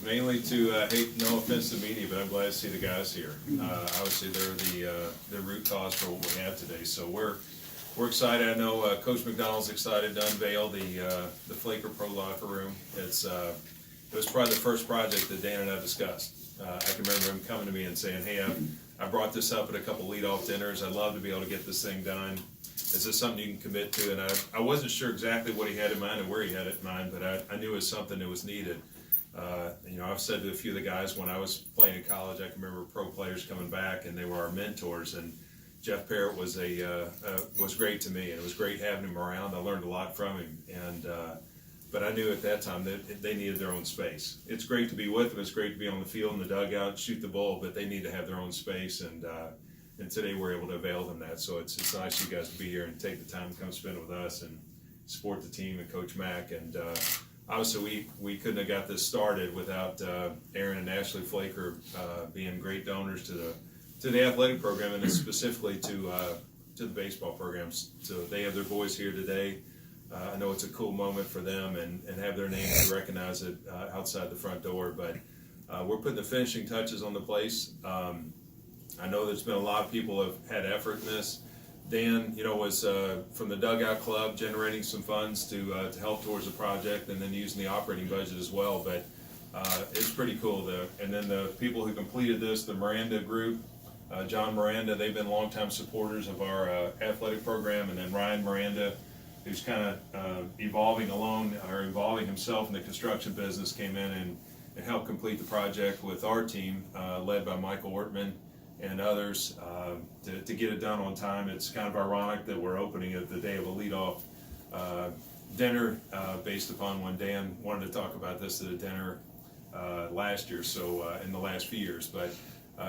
Mainly to, no offense to the media, but I'm glad to see the guys here. Obviously, they're the root cause for what we have today, so we're excited. I know Coach McDonald's excited to unveil the Flaker Pro Locker Room. It was probably the first project that Dan and I discussed. I can remember him coming to me and saying, "Hey, I brought this up at a couple lead-off dinners. I'd love to be able to get this thing done. Is this something you can commit to?" And I wasn't sure exactly what he had in mind and where he had it in mind, but I knew it was something that was needed. I've said to a few of the guys when I was playing in college, I can remember pro players coming back and they were our mentors. And Jeff Parrott was great to me, and it was great having him around. I learned a lot from him, but I knew at that time that they needed their own space. It's great to be with them. It's great to be on the field in the dugout, shoot the bull, but they need to have their own space. And today we're able to avail them that. So it's nice you guys to be here and take the time to come spend it with us and support the team and Coach Mack. And obviously we couldn't have got this started without Aaron and Ashley Flaker being great donors to the athletic program, and specifically to the baseball programs. So they have their boys here today. I know it's a cool moment for them and have their names to recognize it outside the front door, but we're putting the finishing touches on the place. I know there's been a lot of people have had effort in this. Dan, was from the Dugout Club generating some funds to help towards the project, and then using the operating budget as well. But it's pretty cool. And then the people who completed this, the Miranda group, John Miranda, they've been longtime supporters of our athletic program, and then Ryan Miranda, who's kind of involving himself in the construction business, came in and helped complete the project with our team, led by Michael Ortman and others, to get it done on time. It's kind of ironic that we're opening it the day of a leadoff dinner, based upon when Dan wanted to talk about this at a dinner last year, so in the last few years. But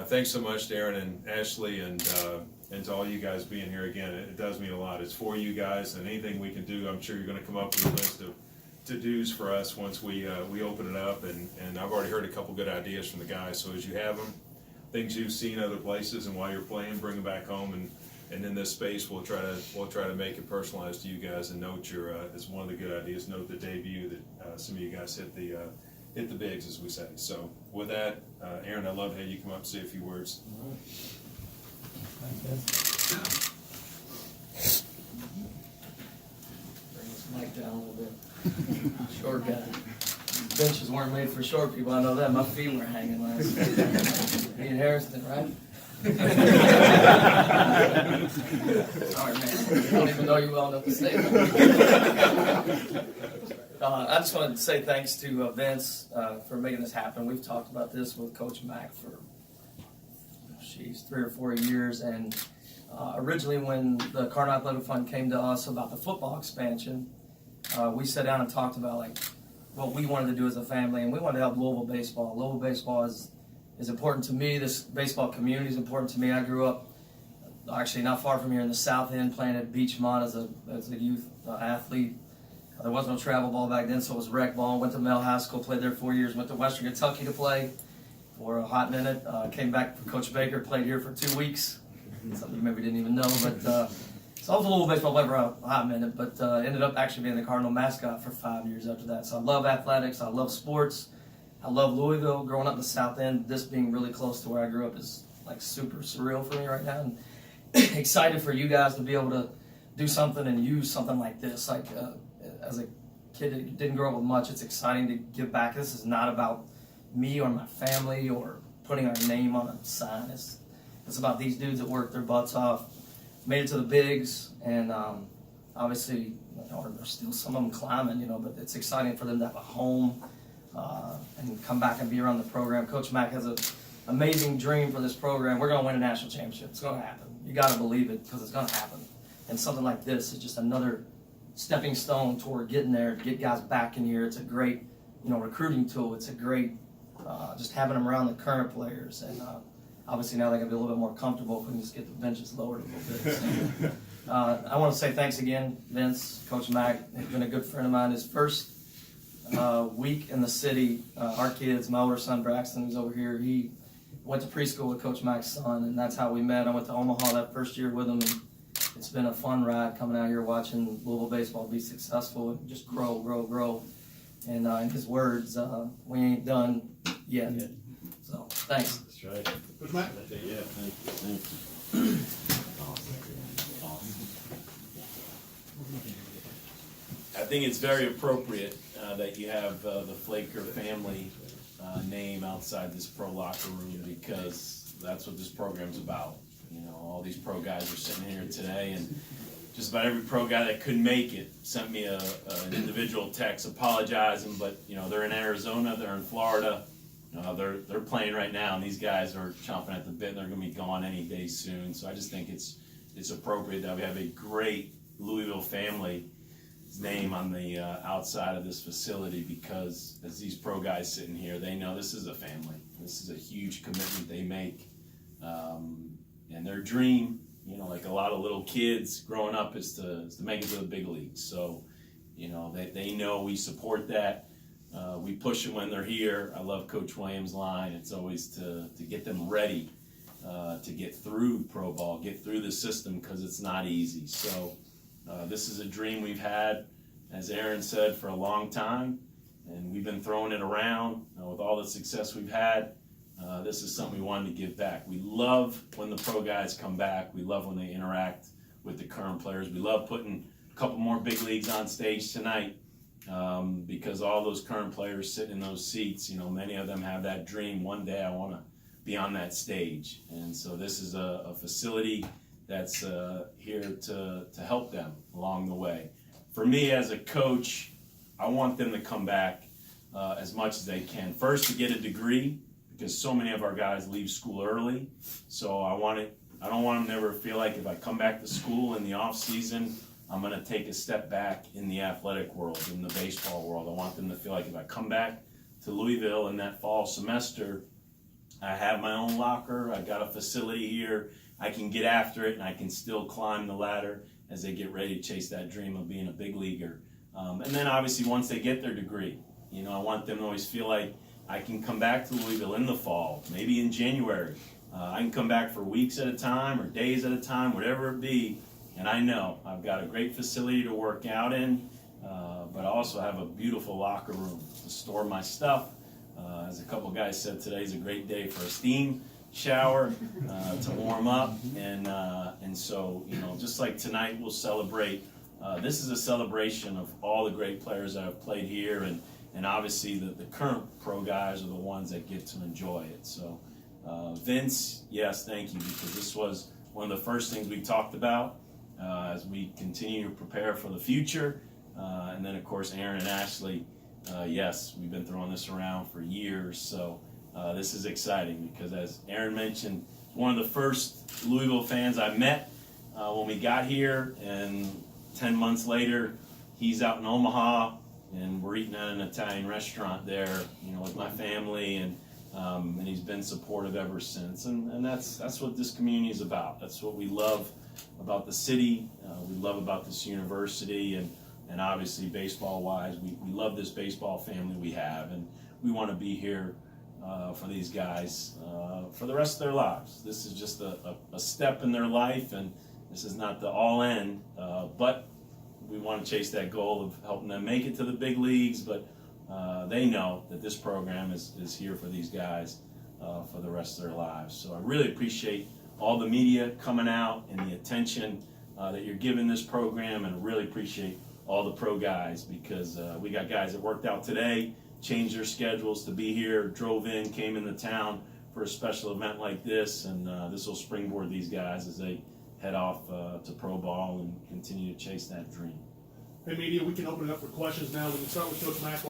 thanks so much, Darren and Ashley, and to all you guys being here again. It does mean a lot. It's for you guys, and anything we can do, I'm sure you're going to come up with a list of to-dos for us once we open it up. And I've already heard a couple good ideas from the guys. So as you have them, things you've seen other places, and while you're playing, bring them back home. And in this space, we'll try to make it personalized to you guys, and note your as one of the good ideas. Note the debut that some of you guys hit the bigs, as we say. So with that, Aaron, I'd love to have you come up and say a few words. Bring this mic down a little bit. Short guy. Benches weren't made for short people, I know that. My feet were hanging last night. Me and Harrison, right? Sorry, man. I don't even know you well enough to say that. I just wanted to say thanks to Vince for making this happen. We've talked about this with Coach Mack for 3 or 4 years, and originally when the Cardinal Athletic Fund came to us about the football expansion, we sat down and talked about what we wanted to do as a family, and we wanted to help Louisville baseball. Louisville baseball is important to me. This baseball community is important to me. I grew up actually not far from here in the South End, playing at Beachmont as a youth athlete. There was no travel ball back then, so it was rec ball. Went to Mel High School, played there 4 years. Went to Western Kentucky to play for a hot minute. Came back for Coach Baker, played here for 2 weeks. Something you maybe didn't even know, but so I was a little baseball player for a hot minute, but ended up actually being the Cardinal mascot for 5 years after that. So I love athletics, I love sports, I love Louisville. Growing up in the South End, this being really close to where I grew up is super surreal for me right now, and excited for you guys to be able to do something and use something like this. As a kid that didn't grow up with much, it's exciting to give back. This is not about me or my family or putting our name on a sign. It's about these dudes that work their butts off, made it to the bigs, and obviously, there's still some of them climbing, but it's exciting for them to have a home and come back and be around the program. Coach Mack has an amazing dream for this program. We're going to win a national championship. It's going to happen. You got to believe it, because it's going to happen. And something like this is just another stepping stone toward getting there, to get guys back in here. It's a great, recruiting tool. It's a great, just having them around the current players. And obviously now they're going to be a little bit more comfortable if we can just get the benches lowered a little bit. So, I want to say thanks again, Vince, Coach Mack. He's been a good friend of mine. His first week in the city, our kids, my older son Braxton, who's over here, he went to preschool with Coach Mack's son, and that's how we met. I went to Omaha that first year with him, and it's been a fun ride coming out here watching Louisville baseball be successful and just grow. And in his words, we ain't done yet. So, thanks. That's right. Coach Mack? Yeah, thank you. I think it's very appropriate that you have the Flaker family name outside this pro locker room, because that's what this program's about. You know, all these pro guys are sitting here today, and just about every pro guy that couldn't make it sent me an individual text apologizing, but you know, they're in Arizona, they're in Florida, they're playing right now, and these guys are chomping at the bit, and they're going to be gone any day soon. So I just think it's appropriate that we have a great Louisville family name on the outside of this facility, because as these pro guys sitting here, they know this is a family. This is a huge commitment they make, and their dream, you know, like a lot of little kids growing up, is to make it to the big leagues. So, you know, they know we support that. We push them when they're here. I love Coach Williams' line. It's always to get them ready to get through pro ball, get through the system, because it's not easy. So this is a dream we've had, as Aaron said, for a long time, and we've been throwing it around with all the success we've had. This is something we wanted to give back. We love when the pro guys come back. We love when they interact with the current players. We love putting a couple more big leagues on stage tonight, because all those current players sitting in those seats, you know, many of them have that dream, one day I want to be on that stage. And so this is a facility that's here to help them along the way. For me as a coach, I want them to come back as much as they can. First, to get a degree, because so many of our guys leave school early. So I don't want them to ever feel like if I come back to school in the off season, I'm going to take a step back in the athletic world, in the baseball world. I want them to feel like if I come back to Louisville in that fall semester, I have my own locker, I've got a facility here, I can get after it, and I can still climb the ladder as they get ready to chase that dream of being a big leaguer. And then obviously once they get their degree, you know, I want them to always feel like I can come back to Louisville in the fall, maybe in January. I can come back for weeks at a time or days at a time, whatever it be, and I know I've got a great facility to work out in, but I also have a beautiful locker room to store my stuff. As a couple guys said, today's a great day for a steam shower to warm up, and so, you know, just like tonight we'll celebrate. This is a celebration of all the great players that have played here, and obviously the current pro guys are the ones that get to enjoy it. So Vince, yes, thank you, because this was one of the first things we talked about as we continue to prepare for the future. And then of course Aaron and Ashley, yes, we've been throwing this around for years. So this is exciting, because as Aaron mentioned, one of the first Louisville fans I met when we got here, and 10 months later he's out in Omaha, and we're eating at an Italian restaurant there, you know, with my family, and he's been supportive ever since. And that's what this community is about. That's what we love about the city. We love about this university, and obviously baseball-wise, we love this baseball family we have, and we want to be here for these guys for the rest of their lives. This is just a step in their life, and this is not the all end, but we want to chase that goal of helping them make it to the big leagues. But they know that this program is here for these guys for the rest of their lives. So I really appreciate all the media coming out and the attention that you're giving this program, and I really appreciate all the pro guys, because we got guys that worked out today, changed their schedules to be here, drove in, came into town for a special event like this, and this will springboard these guys as they head off to pro ball and continue to chase that dream. Hey, media, we can open it up for questions now. We can start with Coach Mack.